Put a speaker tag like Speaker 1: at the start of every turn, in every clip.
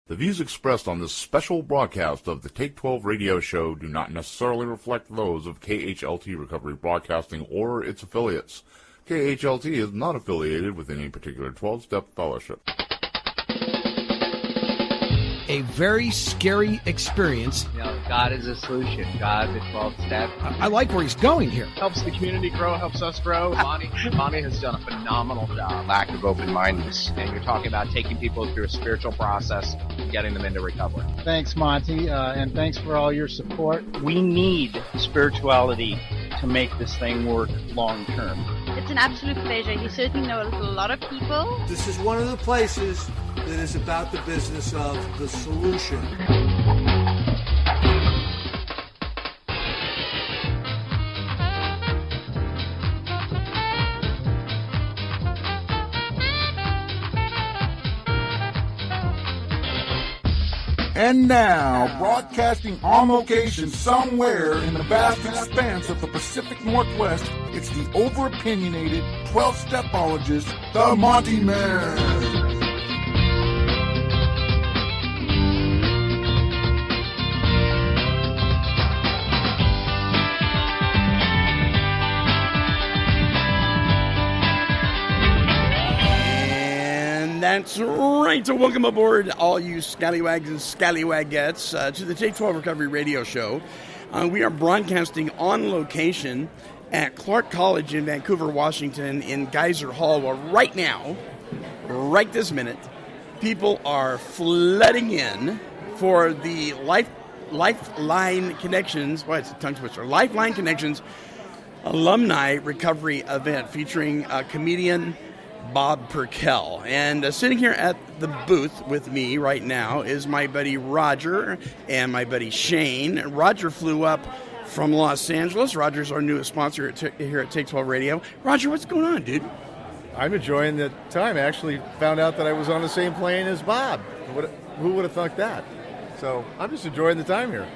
Speaker 1: The views expressed on this special broadcast of the Take 12 radio show do not necessarily reflect those of KHLT Recovery Broadcasting or its affiliates. KHLT is not affiliated with any particular 12-step fellowship.
Speaker 2: A very scary experience.
Speaker 3: You know, God is a solution. God, the 12 step.
Speaker 2: I like where he's going here.
Speaker 4: Helps the community grow, helps us grow.
Speaker 3: Monty has done a phenomenal job.
Speaker 4: Lack of open-mindedness.
Speaker 3: And you're talking about taking people through a spiritual process and getting them into recovery.
Speaker 5: Thanks, Monty, and thanks for all your support.
Speaker 6: We need spirituality to make this thing work long term.
Speaker 7: It's an absolute pleasure. He certainly knows a lot of people.
Speaker 8: This is one of the places that is about the business of the solution.
Speaker 9: And now, broadcasting on location somewhere in the vast expanse of the Pacific Northwest, it's the over-opinionated 12-stepologist, the Monty Man.
Speaker 10: That's right. So welcome aboard, all you scallywags and scallywagettes, to the Take 12 Recovery Radio Show. We are broadcasting on location at Clark College in Vancouver, Washington, in Geyser Hall, where right now, right this minute, people are flooding in for the Lifeline Connections, it's a tongue twister, Lifeline Connections Alumni Recovery event featuring comedian Bob Perkel. And sitting here at the booth with me right now is my buddy Roger and my buddy Shane. Roger flew up from Los Angeles. Roger's our newest sponsor here at Take 12 Radio. Roger, what's going on, dude?
Speaker 11: I'm enjoying the time. I actually found out that I was on the same plane as Bob. Who would have thought that? So I'm just enjoying the time here.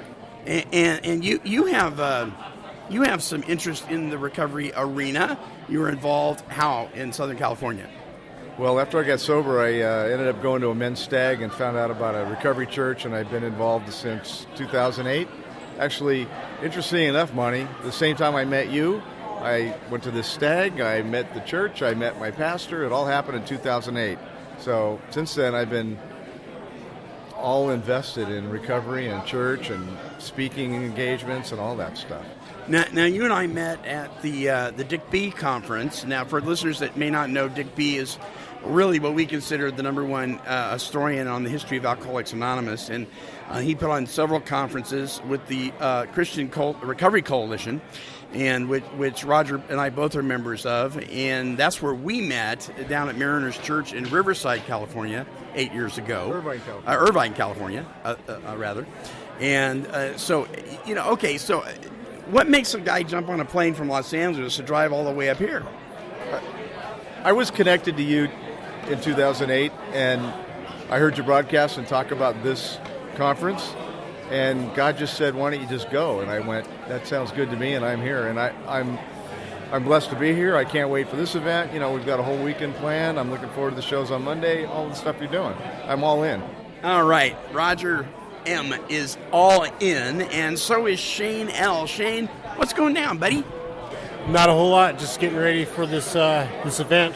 Speaker 10: And you have some interest in the recovery arena. You were involved how in Southern California?
Speaker 11: Well, after I got sober, I ended up going to a men's stag and found out about a recovery church, and I've been involved since 2008. Actually, interesting enough, Monty, the same time I met you, I went to this stag, I met the church, I met my pastor. It all happened in 2008. So since then, I've been all invested in recovery and church and speaking engagements and all that stuff.
Speaker 10: Now, you and I met at the Dick B conference. Now, for listeners that may not know, Dick B is really what we consider the number one historian on the history of Alcoholics Anonymous, and he put on several conferences with the Christian Recovery Coalition, and which Roger and I both are members of, and that's where we met down at Mariners Church in Riverside, California, 8 years ago. Irvine, California, rather. And so, what makes a guy jump on a plane from Los Angeles to drive all the way up here?
Speaker 11: I was connected to you in 2008, and I heard your broadcast and talk about this conference, and God just said, why don't you just go? And I went, that sounds good to me, and I'm here. And I'm blessed to be here. I can't wait for this event. You know, we've got a whole weekend planned. I'm looking forward to the shows on Monday, all the stuff you're doing. I'm all in.
Speaker 10: All right. Roger M is all in, and so is Shane L. Shane, what's going down, buddy?
Speaker 12: Not a whole lot. Just getting ready for this event.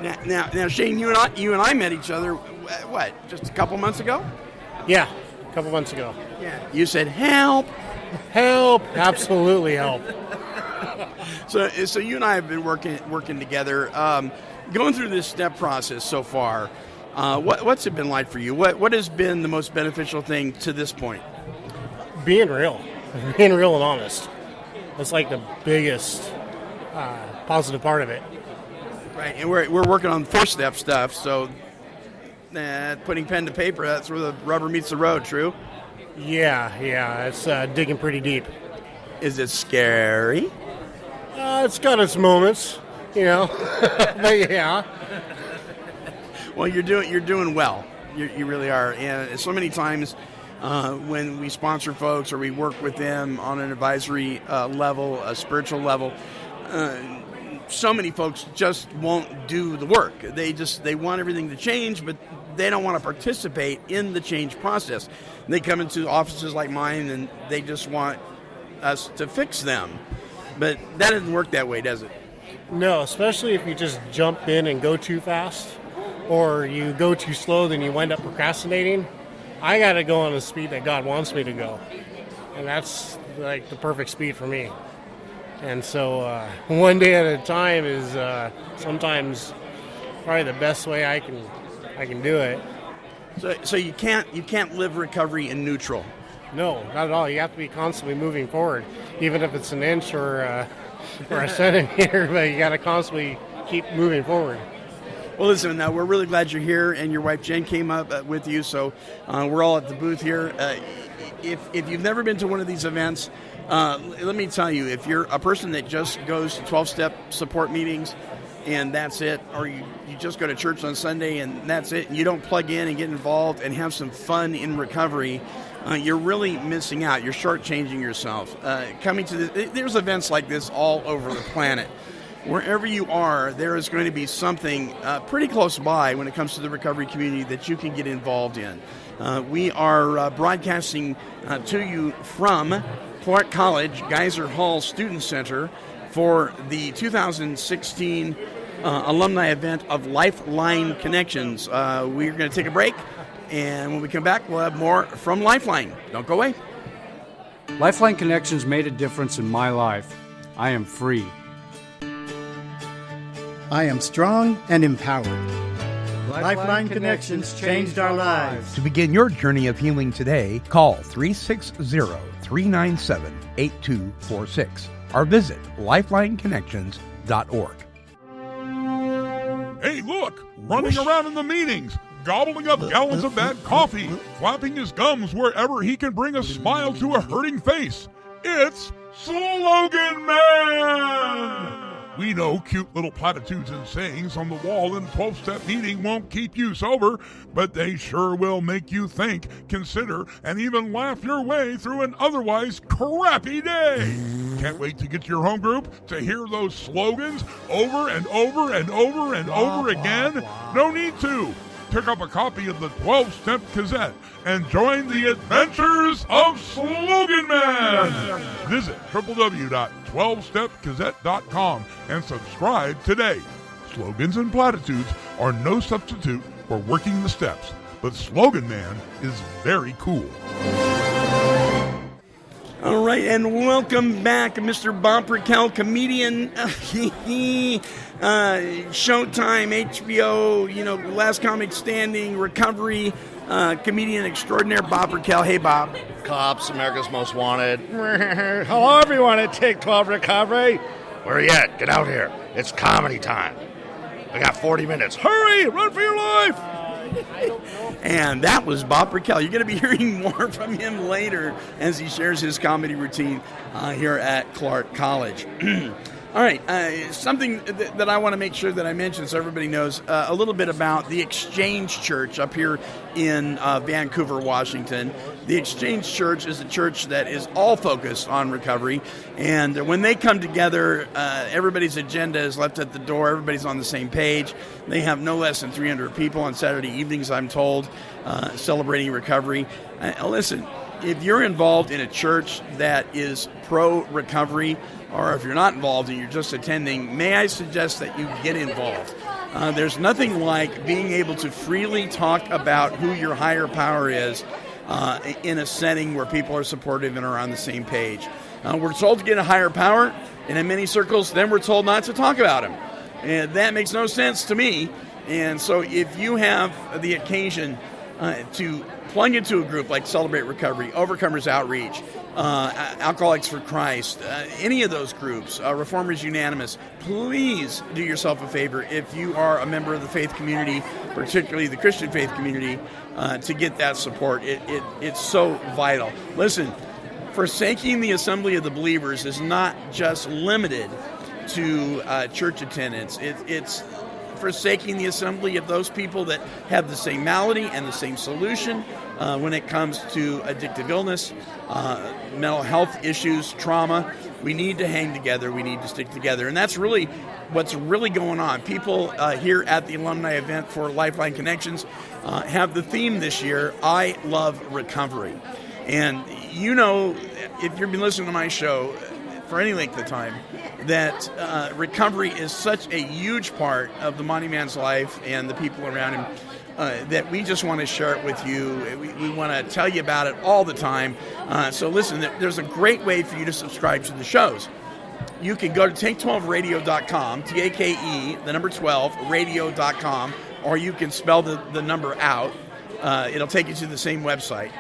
Speaker 10: Now, Shane, you and I met each other. What? Just a couple months ago?
Speaker 12: Yeah, a couple months ago.
Speaker 10: Yeah. You said help.
Speaker 12: Help. Absolutely help.
Speaker 10: So you and I have been working together, going through this step process so far. What's it been like for you? What has been the most beneficial thing to this point?
Speaker 12: Being real and honest. That's like the biggest positive part of it.
Speaker 10: Right, and we're working on four-step stuff, so putting pen to paper, that's where the rubber meets the road, true?
Speaker 12: Yeah, it's digging pretty deep.
Speaker 10: Is it scary?
Speaker 12: It's got its moments, but yeah.
Speaker 10: Well, you're doing well. You really are. And so many times when we sponsor folks or we work with them on an advisory level, a spiritual level, so many folks just won't do the work. They want everything to change, but they don't want to participate in the change process. They come into offices like mine and they just want us to fix them. But that doesn't work that way, does it?
Speaker 12: No, especially if you just jump in and go too fast, or you go too slow, then you wind up procrastinating. I got to go on the speed that God wants me to go, and that's like the perfect speed for me. And so one day at a time is sometimes probably the best way I can do it.
Speaker 10: So you can't live recovery in neutral.
Speaker 12: No, not at all. You have to be constantly moving forward, even if it's an inch or a centimeter. But you got to constantly keep moving forward.
Speaker 10: Well, listen, we're really glad you're here, and your wife Jen came up with you. So we're all at the booth here. If you've never been to one of these events, let me tell you, if you're a person that just goes to 12-step support meetings and that's it, or you just go to church on Sunday and that's it, and you don't plug in and get involved and have some fun in recovery, you're really missing out. You're shortchanging yourself. There's events like this all over the planet. Wherever you are, there is going to be something pretty close by when it comes to the recovery community that you can get involved in. We are broadcasting to you from Clark College Geyser Hall Student Center for the 2016 alumni event of Lifeline Connections. We're going to take a break, and when we come back, we'll have more from Lifeline. Don't go away.
Speaker 13: Lifeline Connections made a difference in my life. I am free.
Speaker 14: I am strong and empowered. Lifeline Connections changed our lives.
Speaker 15: To begin your journey of healing today, call 360-397-8246 or visit lifelineconnections.org.
Speaker 16: Hey, look! Running around in the meetings, gobbling up gallons of bad coffee, flapping his gums wherever he can bring a smile to a hurting face. It's Slogan Man! We know cute little platitudes and sayings on the wall in a 12-step meeting won't keep you sober, but they sure will make you think, consider, and even laugh your way through an otherwise crappy day. Can't wait to get to your home group to hear those slogans over and over and over and over again? No need to. Pick up a copy of the 12-Step Gazette and join the adventures of Slogan Man. Visit www.12stepgazette.com and subscribe today. Slogans and platitudes are no substitute for working the steps, but Slogan Man is very cool.
Speaker 10: All right, and welcome back, Mr. Bob Raquel, comedian, Showtime, HBO, Last Comic Standing, recovery, comedian extraordinaire, Bob Raquel. Hey, Bob.
Speaker 17: Cops, America's Most Wanted.
Speaker 18: Hello, everyone at Take 12 Recovery.
Speaker 17: Where are you at? Get out here. It's comedy time. I got 40 minutes. Hurry! Run for your life!
Speaker 10: And that was Bob Raquel. You're going to be hearing more from him later as he shares his comedy routine here at Clark College. All right, something that I want to make sure that I mention so everybody knows a little bit about the Exchange Church up here in Vancouver, Washington. The Exchange Church is a church that is all focused on recovery, and when they come together, everybody's agenda is left at the door. Everybody's on the same page. They have no less than 300 people on Saturday evenings, I'm told, celebrating recovery. Listen, if you're involved in a church that is pro-recovery, or if you're not involved and you're just attending, may I suggest that you get involved. There's nothing like being able to freely talk about who your higher power is in a setting where people are supportive and are on the same page. We're told to get a higher power, and in many circles, then we're told not to talk about him. And that makes no sense to me. And so if you have the occasion to plug into a group like Celebrate Recovery, Overcomers Outreach, Alcoholics for Christ, any of those groups, Reformers Unanimous, please do yourself a favor if you are a member of the faith community, particularly the Christian faith community, to get that support. It's so vital. Listen, forsaking the assembly of the believers is not just limited to church attendance. It's forsaking the assembly of those people that have the same malady and the same solution when it comes to addictive illness, mental health issues, trauma. We need to hang together. We need to stick together. And that's really what's really going on. People here at the alumni event for Lifeline Connections, have the theme this year, I Love Recovery. And you know, if you've been listening to my show for any length of time, that recovery is such a huge part of the Monty Man's life and the people around him, that we just want to share it with you. We want to tell you about it all the time. So listen, there's a great way for you to subscribe to the shows. You can go to take12radio.com, T-A-K-E, the number 12, radio.com, or you can spell the number out. It'll take you to the same website.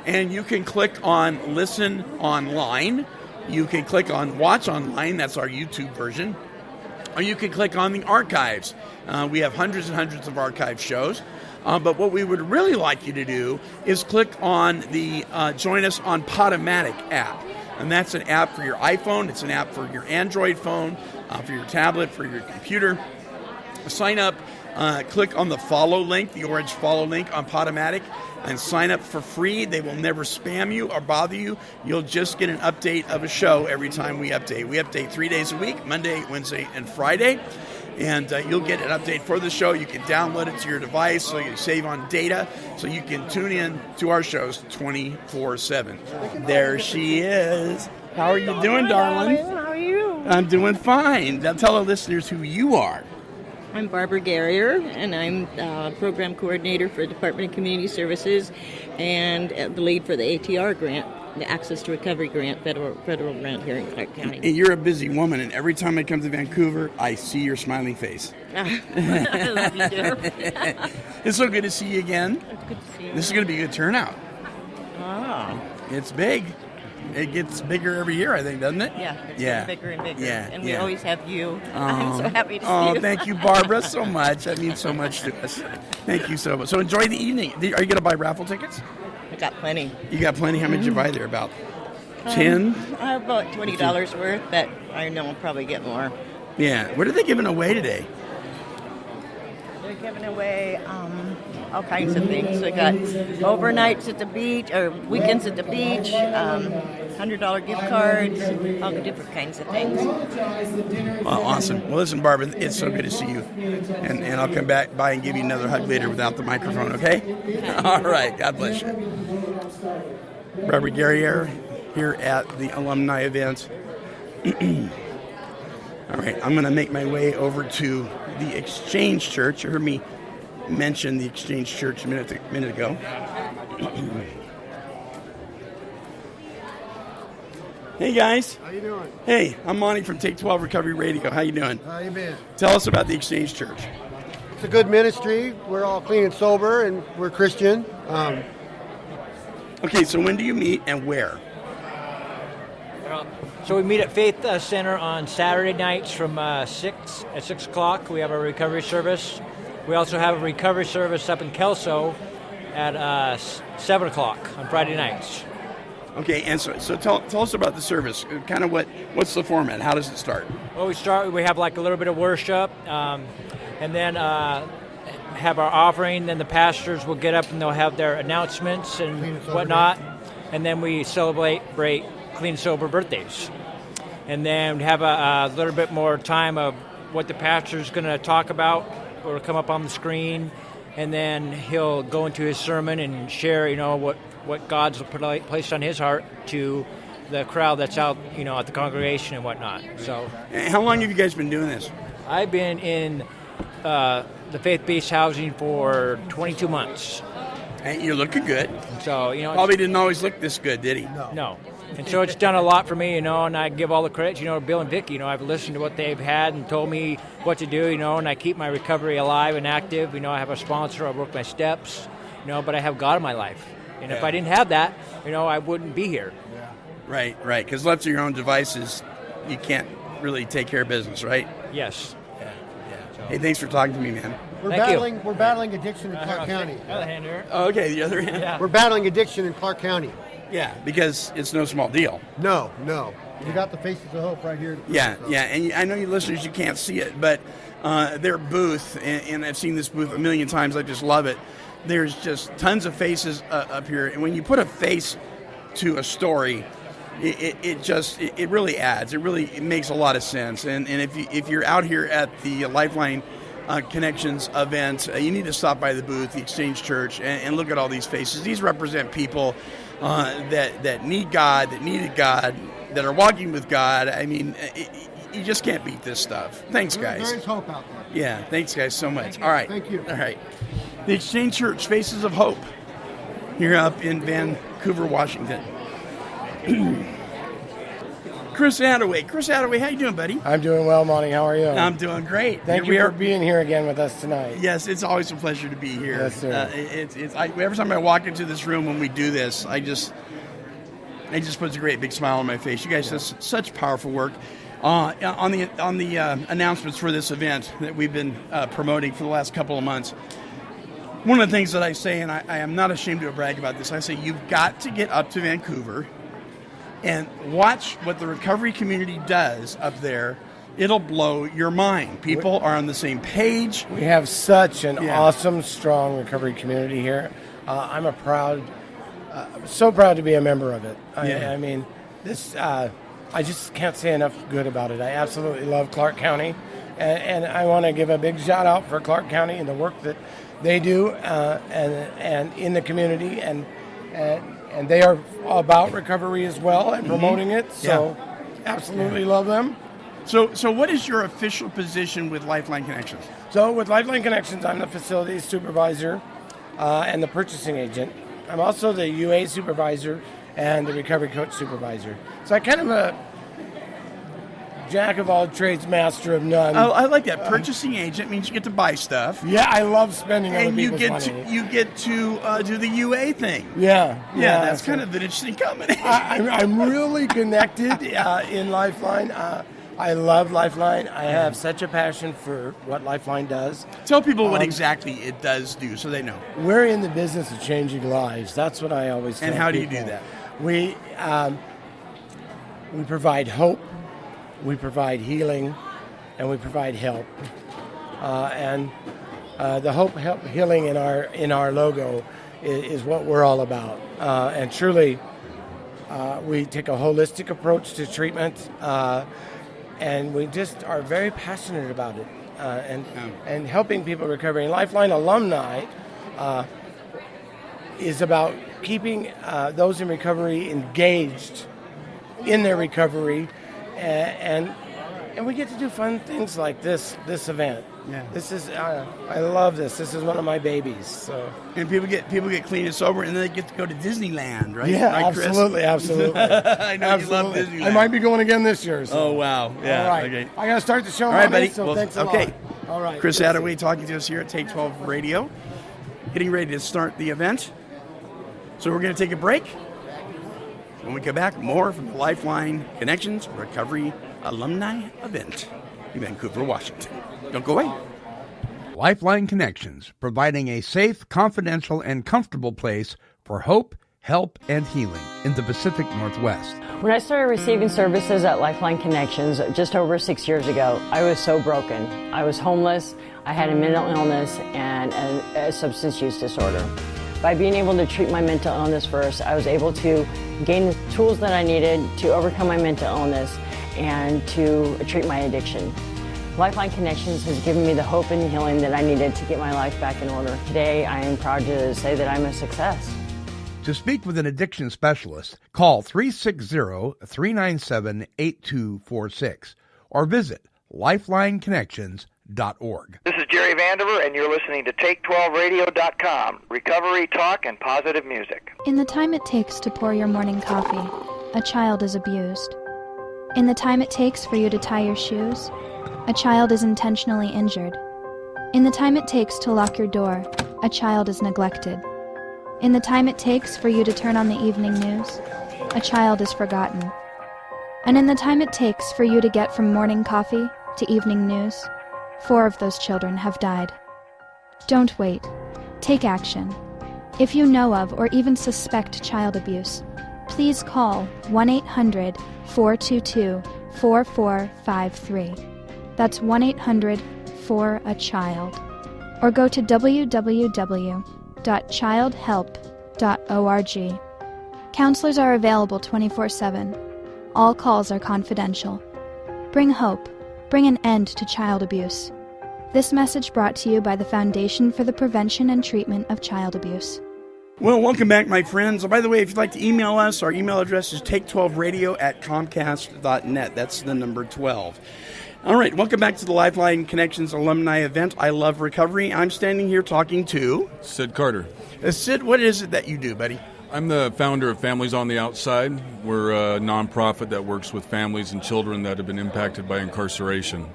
Speaker 10: And you can click on Listen Online. You can click on Watch Online. That's our YouTube version. Or you can click on the archives. We have hundreds and hundreds of archive shows. But what we would really like you to do is click on the Join Us on Podomatic app. And that's an app for your iPhone. It's an app for your Android phone, for your tablet, for your computer. Sign up. Click on the follow link, the orange follow link on Podomatic, and sign up for free. They will never spam you or bother you. You'll just get an update of a show every time we update. We update 3 days a week, Monday, Wednesday, and Friday. And you'll get an update for the show. You can download it to your device so you save on data, so you can tune in to our shows 24/7. There she is. How are you doing, darling?
Speaker 19: How are you?
Speaker 10: I'm doing fine. Now tell our listeners who you are.
Speaker 19: I'm Barbara Garrier, and I'm program coordinator for Department of Community Services and the lead for the ATR grant, the Access to Recovery grant, federal grant here in Clark County.
Speaker 10: And you're a busy woman, and every time I come to Vancouver, I see your smiling face.
Speaker 19: I love you, too.
Speaker 10: It's so good to see you again.
Speaker 19: It's good to see you.
Speaker 10: This is going to be a good turnout.
Speaker 19: Oh.
Speaker 10: It's big. It gets bigger every year, I think, doesn't it?
Speaker 19: Yeah, it's getting bigger and bigger.
Speaker 10: Yeah,
Speaker 19: and we always have you. I'm so happy to see you.
Speaker 10: Oh, thank you, Barbara, so much. That means so much to us. Thank you so much. So enjoy the evening. Are you going to buy raffle tickets?
Speaker 19: I got plenty.
Speaker 10: You got plenty? How many did you buy there? About 10?
Speaker 19: I have about $20 worth, but I know I'll probably get more.
Speaker 10: Yeah. What are they giving away today?
Speaker 19: They're giving away all kinds of things. We got overnights at the beach, or weekends at the beach, $100 gift cards, all the different kinds of things.
Speaker 10: Well, awesome. Well, listen, Barbara, it's so good to see you. And I'll come back by and give you another hug later without the microphone, okay? All right. God bless you. Barbara Garrier here at the Alumni event. All right. I'm going to make my way over to the Exchange Church. You heard me mention the Exchange Church a minute ago. Hey guys.
Speaker 20: How you doing?
Speaker 10: Hey, I'm Monty from Take 12 Recovery Radio. How you doing?
Speaker 20: How you been?
Speaker 10: Tell us about the Exchange Church.
Speaker 20: It's a good ministry. We're all clean and sober, and we're Christian.
Speaker 10: Okay, so when do you meet and where?
Speaker 21: So we meet at Faith Center on Saturday nights from 6 o'clock. We have a recovery service. We also have a recovery service up in Kelso at 7 o'clock on Friday nights.
Speaker 10: Okay, and so tell us about the service. Kind of what's the format? How does it start?
Speaker 21: Well, we have like a little bit of worship, and then have our offering. Then the pastors will get up and they'll have their announcements and whatnot, and then we celebrate clean and sober birthdays. And then we have a little bit more time of what the pastor's going to talk about or come up on the screen, and then he'll go into his sermon and share, what God's placed on his heart to the crowd that's out, at the congregation and whatnot. So,
Speaker 10: how long have you guys been doing this?
Speaker 21: I've been in the faith-based housing for 22 months.
Speaker 10: And you're looking good.
Speaker 21: So,
Speaker 10: probably didn't always look this good, did he?
Speaker 21: No. And so it's done a lot for me, and I give all the credit, to Bill and Vicki. I've listened to what they've had and told me what to do, and I keep my recovery alive and active. I have a sponsor, I work my steps, but I have God in my life. And if I didn't have that, I wouldn't be here.
Speaker 10: Yeah. Right. Because left to your own devices, you can't really take care of business, right?
Speaker 21: Yes.
Speaker 10: Yeah. So. Hey, thanks for talking to me, man.
Speaker 20: We're battling addiction in Clark County.
Speaker 21: Other hand here.
Speaker 10: Okay, the other hand.
Speaker 21: Yeah.
Speaker 20: We're battling addiction in Clark County.
Speaker 10: Yeah, because it's no small deal.
Speaker 20: No. You got the Faces of Hope right here.
Speaker 10: Yeah, and I know you listeners, you can't see it, but their booth, and I've seen this booth a million times, I just love it. There's just tons of faces up here, and when you put a face to a story, it really adds. It makes a lot of sense. And if you're out here at the Lifeline Connections event, you need to stop by the booth, the Exchange Church, and look at all these faces. These represent people that need God, that needed God, that are walking with God. I mean, you just can't beat this stuff. Thanks, guys.
Speaker 20: There is hope out there.
Speaker 10: Yeah, thanks, guys, so much. All right.
Speaker 20: Thank you.
Speaker 10: All right. The Exchange Church, Faces of Hope, here up in Vancouver, Washington. Chris Attaway, how you doing, buddy?
Speaker 1: I'm doing well, Monty. How are you?
Speaker 10: I'm doing great.
Speaker 1: Thank you for being here again with us tonight.
Speaker 10: Yes, it's always a pleasure to be here.
Speaker 1: Yes, sir.
Speaker 10: Every time I walk into this room when we do this, it just puts a great big smile on my face. You guys do such powerful work. On the announcements for this event that we've been promoting for the last couple of months, one of the things that I say, and I am not ashamed to brag about this, I say you've got to get up to Vancouver and watch what the recovery community does up there. It'll blow your mind. People are on the same page.
Speaker 1: We have such an awesome, strong recovery community here. I'm so proud to be a member of it. I mean, this. I just can't say enough good about it. I absolutely love Clark County, and I want to give a big shout out for Clark County and the work that they do, and in the community, and they are about recovery as well and promoting it. So, absolutely love them.
Speaker 10: So what is your official position with Lifeline Connections?
Speaker 1: So with Lifeline Connections, I'm the facilities supervisor and the purchasing agent. I'm also the UA supervisor and the recovery coach supervisor. So I kind of a jack of all trades, master of none.
Speaker 10: I like that. Purchasing agent means you get to buy stuff.
Speaker 1: Yeah, I love spending other people's money.
Speaker 10: And you get to do the UA thing.
Speaker 1: Yeah,
Speaker 10: that's kind of an interesting combination.
Speaker 1: I'm really connected in Lifeline. I love Lifeline. I have such a passion for what Lifeline does.
Speaker 10: Tell people what exactly it does do so they know.
Speaker 1: We're in the business of changing lives. That's what I always tell
Speaker 10: And how do
Speaker 1: people.
Speaker 10: you do that?
Speaker 1: We provide hope, we provide healing, and we provide help. And the hope, help, healing in our logo is what we're all about. And truly, we take a holistic approach to treatment, and we just are very passionate about it, and helping people recovering. Lifeline Alumni is about keeping those in recovery engaged in their recovery, and we get to do fun things like this event. Yeah, this is I love this. This is one of my babies. So,
Speaker 10: and people get clean and sober, and then they get to go to Disneyland, right?
Speaker 1: Yeah,
Speaker 10: right, Chris?
Speaker 1: absolutely.
Speaker 10: I know you love Disneyland.
Speaker 1: I might be going again this year. So.
Speaker 10: Oh wow! Yeah.
Speaker 1: All right.
Speaker 10: Okay.
Speaker 1: I got to start the show.
Speaker 10: All right, buddy.
Speaker 1: So thanks a lot.
Speaker 10: Okay.
Speaker 1: All right.
Speaker 10: Chris Attaway talking to us here at Take 12 Radio, getting ready to start the event. So we're going to take a break. When we come back, more from the Lifeline Connections Recovery Alumni event in Vancouver, Washington. Don't go away.
Speaker 15: Lifeline Connections, providing a safe, confidential, and comfortable place for hope, help, and healing in the Pacific Northwest.
Speaker 22: When I started receiving services at Lifeline Connections just over 6 years ago, I was so broken. I was homeless, I had a mental illness, and a substance use disorder. By being able to treat my mental illness first, I was able to gain the tools that I needed to overcome my mental illness and to treat my addiction. Lifeline Connections has given me the hope and healing that I needed to get my life back in order. Today, I am proud to say that I'm a success.
Speaker 15: To speak with an addiction specialist, call 360-397-8246 or visit lifelineconnections.org.
Speaker 23: This is Jerry Vandiver, and you're listening to Take12Radio.com. Recovery, talk, and positive music.
Speaker 24: In the time it takes to pour your morning coffee, a child is abused. In the time it takes for you to tie your shoes, a child is intentionally injured. In the time it takes to lock your door, a child is neglected. In the time it takes for you to turn on the evening news, a child is forgotten. And in the time it takes for you to get from morning coffee to evening news, 4 of those children have died. Don't wait. Take action. If you know of or even suspect child abuse, please call 1-800-422-4453. That's 1-800-4-A-CHILD. Or go to www.childhelp.org. Counselors are available 24/7. All calls are confidential. Bring hope. Bring an end to child abuse. This message brought to you by the Foundation for the Prevention and Treatment of Child Abuse.
Speaker 10: Well, welcome back, my friends. By the way, if you'd like to email us, our email address is take12radio@comcast.net. That's the number 12. All right, welcome back to the Lifeline Connections Alumni event. I Love Recovery. I'm standing here talking to
Speaker 2: Sid Carter.
Speaker 10: Sid, what is it that you do, buddy?
Speaker 2: I'm the founder of Families on the Outside. We're a nonprofit that works with families and children that have been impacted by incarceration.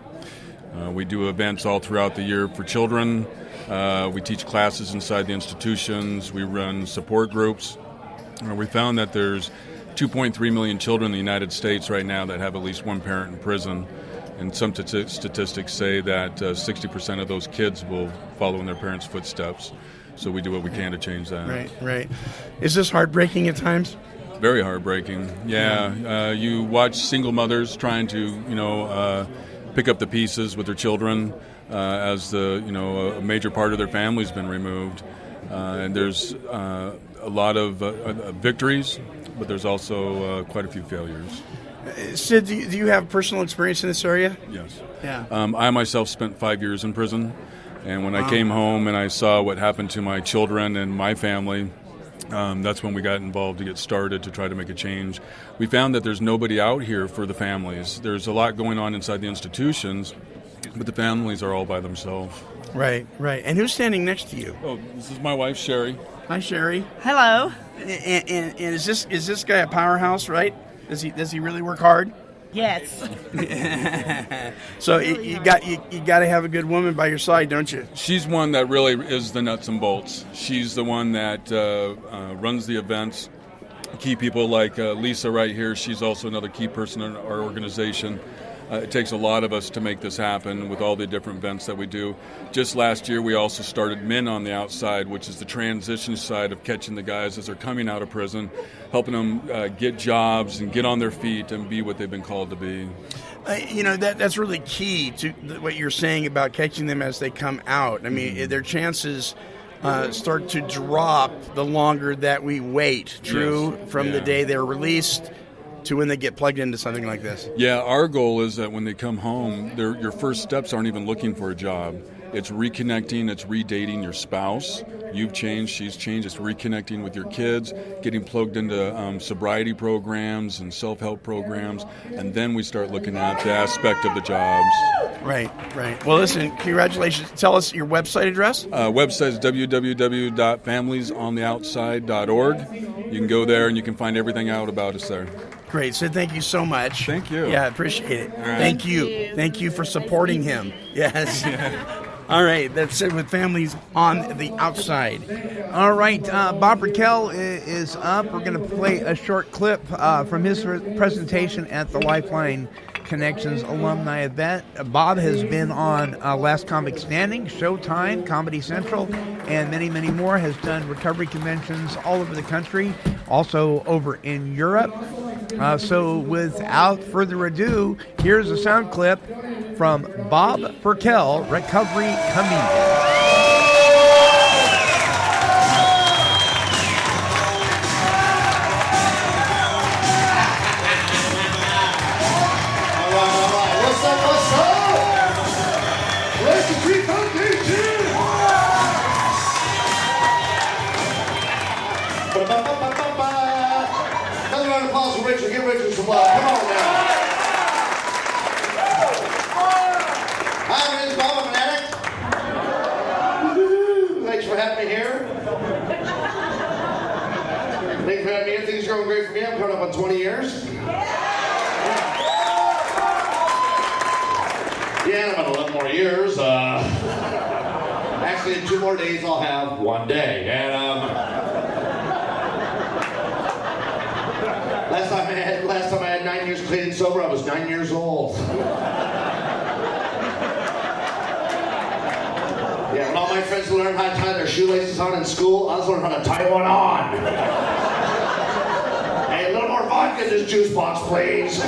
Speaker 2: We do events all throughout the year for children. We teach classes inside the institutions. We run support groups. We found that there's 2.3 million children in the United States right now that have at least one parent in prison. And some statistics say that 60% of those kids will follow in their parents' footsteps. So we do what we can to change that.
Speaker 10: Right. Is this heartbreaking at times?
Speaker 2: Very heartbreaking. Yeah. You watch single mothers trying to, pick up the pieces with their children as a major part of their family's been removed. And there's a lot of victories, but there's also quite a few failures.
Speaker 10: Sid, do you have personal experience in this area?
Speaker 2: Yes.
Speaker 10: Yeah.
Speaker 2: I myself spent 5 years in prison, and when I came home and I saw what happened to my children and my family, that's when we got involved to get started to try to make a change. We found that there's nobody out here for the families. There's a lot going on inside the institutions, but the families are all by themselves.
Speaker 10: Right. And who's standing next to you?
Speaker 2: Oh, this is my wife, Sherry.
Speaker 10: Hi, Sherry.
Speaker 19: Hello.
Speaker 10: And is this guy a powerhouse, right? Does he really work hard?
Speaker 19: Yes.
Speaker 10: So you got to have a good woman by your side, don't you?
Speaker 2: She's one that really is the nuts and bolts. She's the one that runs the events. Key people like Lisa right here. She's also another key person in our organization. It takes a lot of us to make this happen with all the different events that we do. Just last year, we also started Men on the Outside, which is the transition side of catching the guys as they're coming out of prison, helping them get jobs and get on their feet and be what they've been called to be.
Speaker 10: That's really key to what you're saying about catching them as they come out. I mean, their chances start to drop the longer that we wait, from the day they're released to when they get plugged into something like this.
Speaker 2: Yeah, our goal is that when they come home, your first steps aren't even looking for a job. It's reconnecting, it's redating your spouse. You've changed, she's changed. It's reconnecting with your kids, getting plugged into sobriety programs and self-help programs, and then we start looking at the aspect of the jobs.
Speaker 10: Right. Well, listen, congratulations. Tell us your website address.
Speaker 2: Website is www.familiesontheoutside.org. You can go there and you can find everything out about us there.
Speaker 10: Great, Sid, thank you so much.
Speaker 2: Thank you.
Speaker 10: Yeah, I appreciate it.
Speaker 2: Right.
Speaker 10: Thank you. Thank you for supporting him. Yes. All right, that's it with Families on the Outside.
Speaker 3: All right, Bob Raquel is up. We're going to play a short clip from his presentation at the Lifeline Connections Alumni event. Bob has been on Last Comic Standing, Showtime, Comedy Central, and many, many more. Has done recovery conventions all over the country, also over in Europe. So without further ado, here's a sound clip from Bob Raquel, recovery comedian.
Speaker 17: Another round of applause for Richard. Give Richard some love. Come on now. Hi, my name is Bob. I'm an addict. Thanks for having me here. Thanks for having me here. Things are going great for me. I'm coming up on 20 years. Yeah, in about 11 more years. Actually, in 2 more days, I'll have 1 day. And last time I had 9 years clean and sober, I was 9 years old. Yeah, when all my friends learned how to tie their shoelaces on in school, I was learning how to tie one on. Hey, a little more vodka in this juice box, please.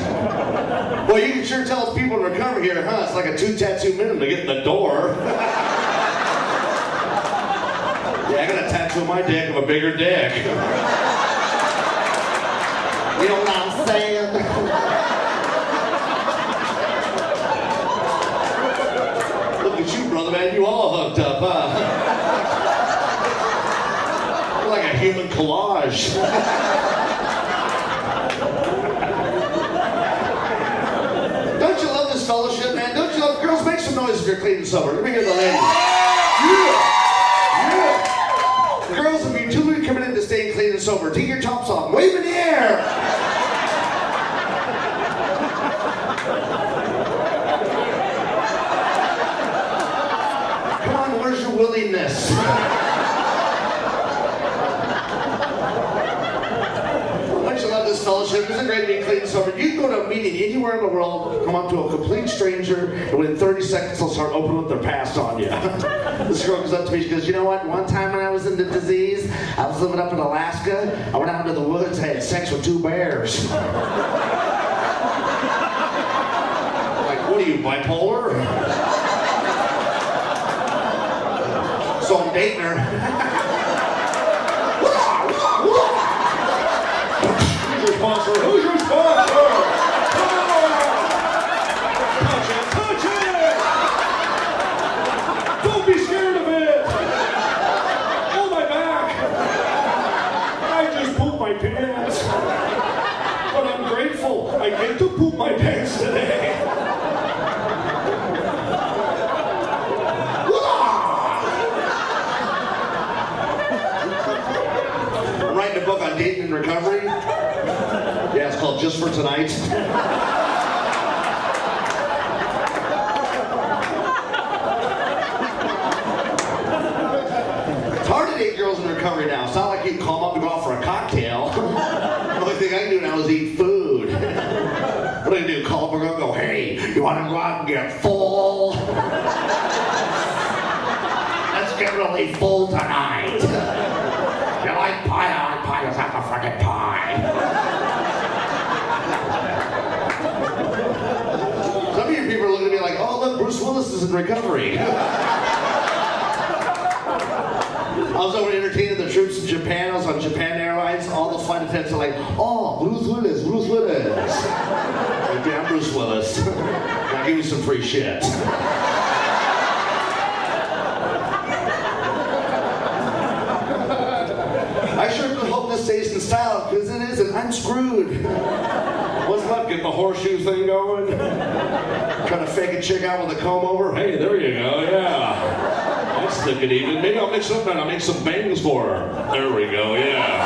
Speaker 17: Well, you can sure tell people in recovery here, huh? It's like a 2-tattoo minimum to get in the door. Yeah, I got a tattoo on my dick of a bigger dick. You know what I'm saying? Look at you, brother. man. You all hooked up, huh? You're like a human collage. Don't you love this fellowship, man? Don't you love... Girls, make some noise if you're clean and sober. Let me hear the ladies. Yeah! Girls, if you're truly committed to staying clean and sober, take your tops off. Wave in the air! Come on, where's your willingness? Don't you love this fellowship? Isn't it great to be clean and sober? You can go to a meeting anywhere in the world, come up to a complete stranger, and within 30 seconds they'll start opening up their past on you. This girl comes up to me, she goes, you know what? One time when I was in the disease, I was living up in Alaska, I went out into the woods, I had sex with 2 bears. Like, what are you, bipolar? So I'm dating her. Who's your sponsor? Who's your sponsor? Touch it, touch it! Don't be scared of it! Oh, my back! I just pooped my pants. But I'm grateful I get to poop my pants today. I'm writing a book on dating and recovery. Yeah, it's called Just for Tonight. It's hard to date girls in recovery now. It's not like you can call them up and go out for a cocktail. The only thing I can do now is eat food. What do I do? Call up a girl and go, hey, you want to go out and get full? Let's get really full tonight. You like pie? I like pie. Let's have a fucking pie. Some of you people are looking at me like, oh, look, Bruce Willis is in recovery. I was over entertaining the troops in Japan. I was on Japan Airlines. All the flight attendants are like, oh, Bruce Willis, Bruce Willis. Like, yeah, I'm Bruce Willis. Now give me some free shit. I sure do hope this stays in style, because it isn't. I'm screwed. What's left? Get the horseshoe thing going? Trying to fake a chick out with a comb over? Hey, there you go, yeah. That's thick and even. Maybe I'll make something. I'll make some bangs for her. There we go, yeah.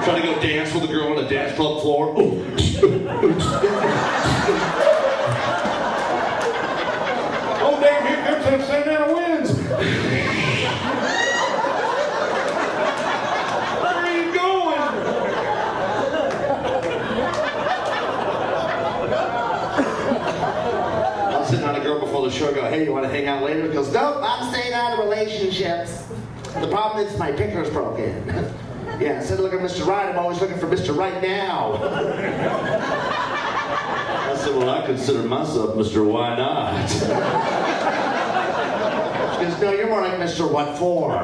Speaker 17: Trying to go dance with a girl on a dance club floor. Oh, damn, here comes that Santana wins. Where are you going? I was sitting on a girl before the show. I go, hey, you want to hang out later? She goes, nope, I'm staying out of relationships. The problem is my picker's broken. Yeah, instead of looking for Mr. Right, I'm always looking for Mr. Right Now. I said, well, I consider myself Mr. Why Not. She goes, no, you're more like Mr. What For.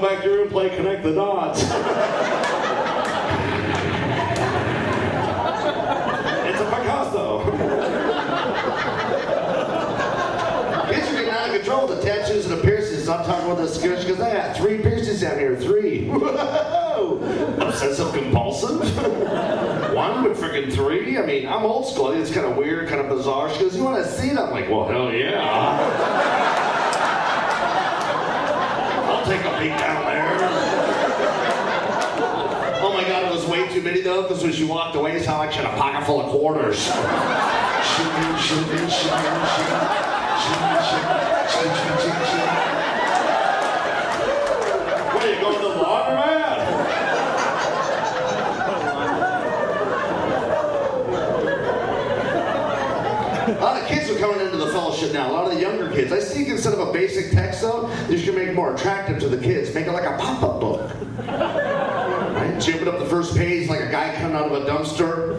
Speaker 17: Back to your room, play Connect the Dots. It's a Picasso. Kids are getting out of control with the tattoos and the piercings. I'm talking about the security because I got 3 piercings down here. 3. Whoa! Obsessive compulsive? 1 with freaking 3? I mean, I'm old school. I think it's kind of weird, kind of bizarre. She goes, you want to see it? I'm like, well, hell yeah. Take a peek down there. Oh my God, it was way too many though, because when she walked away, it sounded like she had a pocket full of quarters. What are you going to the laundromat? A lot of kids are coming into the fellowship now. A lot of the younger kids. I think instead of a basic text, though, you should make it more attractive to the kids. Make it like a pop-up book. Right? And she opened up the first page like a guy coming out of a dumpster.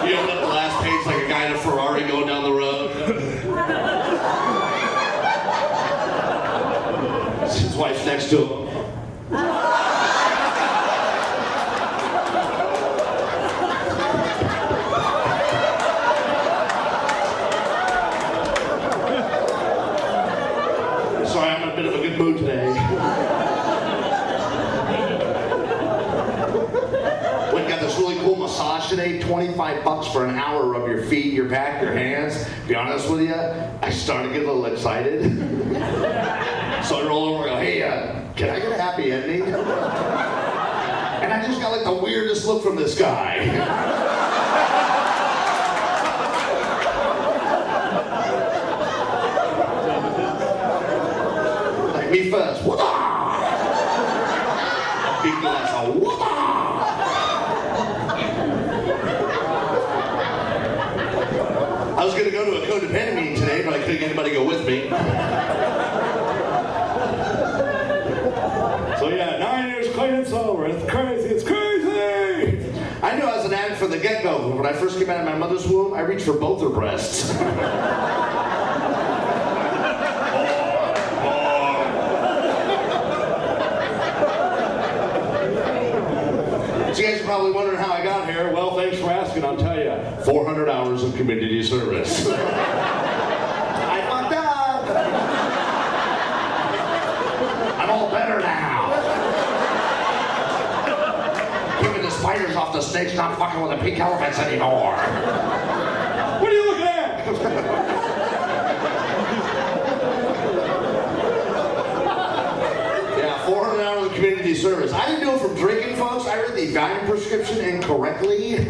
Speaker 17: He opened up the last page like a guy in a Ferrari going down the road. His wife's next to him. Sorry, I'm in a bit of a good mood today. We got this really cool massage today, $25 for an hour. Rub your feet, your back, your hands. To be honest with you, I started to get a little excited. So I roll over and go, hey, can I get a happy ending? And I just got like the weirdest look from this guy. Like me first, whoop-ah! Big glass of whoop-ah! I was going to go to a codependent meeting today, but I couldn't get anybody to go with me. So yeah, 9 years clean and sober. It's crazy. It's crazy. I knew I was an addict from the get-go. When I first came out of my mother's womb, I reached for both her breasts. So you guys are probably wondering how I got here. Well, thanks for asking. I'll tell you. 400 hours of community service. I fucked up. I'm all better now. Keeping the spiders off the snakes, not fucking with the pink elephants anymore. What are you looking at? Yeah, 400 hours of community service. I didn't do it from drinking, folks. I read the Valium prescription incorrectly.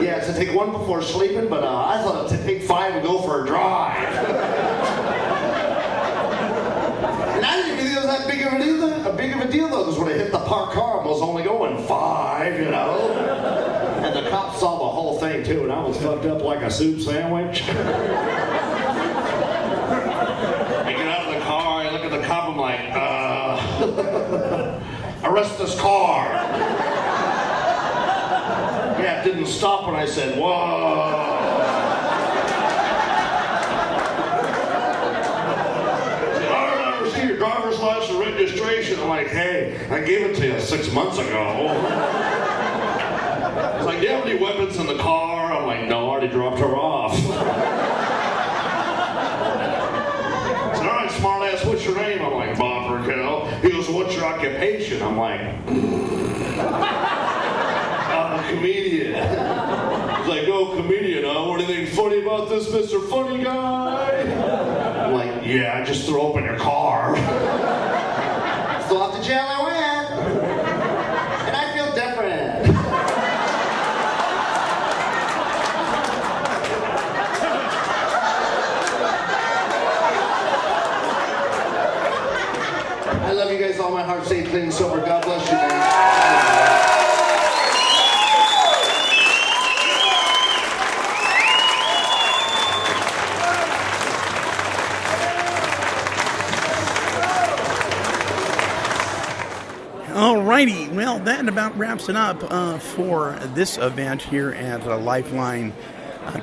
Speaker 17: Yeah, it's to take one before sleeping, but I thought to take 5 and go for a drive. And I didn't even think it was that big of a deal, though, because when I hit the parked car, I was only going 5, you know. And the cops saw the whole thing, too, and I was fucked up like a soup sandwich. I get out of the car, I look at the cop, I'm like, arrest this car. Yeah, it didn't stop when I said, whoa. Your driver's license registration. I'm like, hey, I gave it to you 6 months ago. He's like, do you have any weapons in the car? I'm like, no, I already dropped her off. He said, all right, smart ass, what's your name? I'm like, Bob Raquel. He goes, what's your occupation? I'm like, I'm a comedian. He's like, oh, comedian, huh? What do you think funny about this, Mr. Funny Guy? I'm like, yeah, I just threw open your car. Still off to jail I went. And I feel different. I love you guys, all my heart, safe, clean, sober. God bless you, man.
Speaker 10: Alrighty, well, that about wraps it up for this event here at Lifeline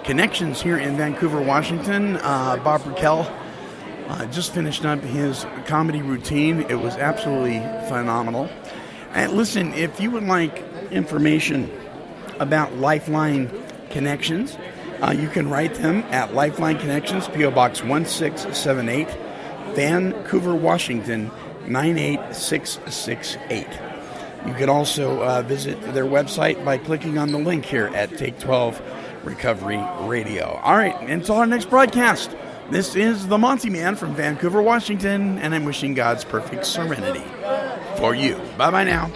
Speaker 10: Connections here in Vancouver, Washington. Bob Raquel just finished up his comedy routine. It was absolutely phenomenal. And listen, if you would like information about Lifeline Connections, you can write them at Lifeline Connections, P.O. Box 1678, Vancouver, Washington, 98668. You can also visit their website by clicking on the link here at Take 12 Recovery Radio. All right, until our next broadcast, this is the Monty Man from Vancouver, Washington, and I'm wishing God's perfect serenity for you. Bye-bye now.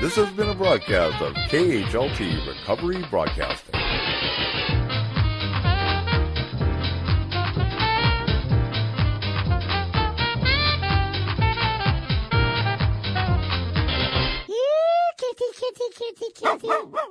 Speaker 4: This has been a broadcast of KHLT Recovery Broadcasting.
Speaker 5: cutie, cutie.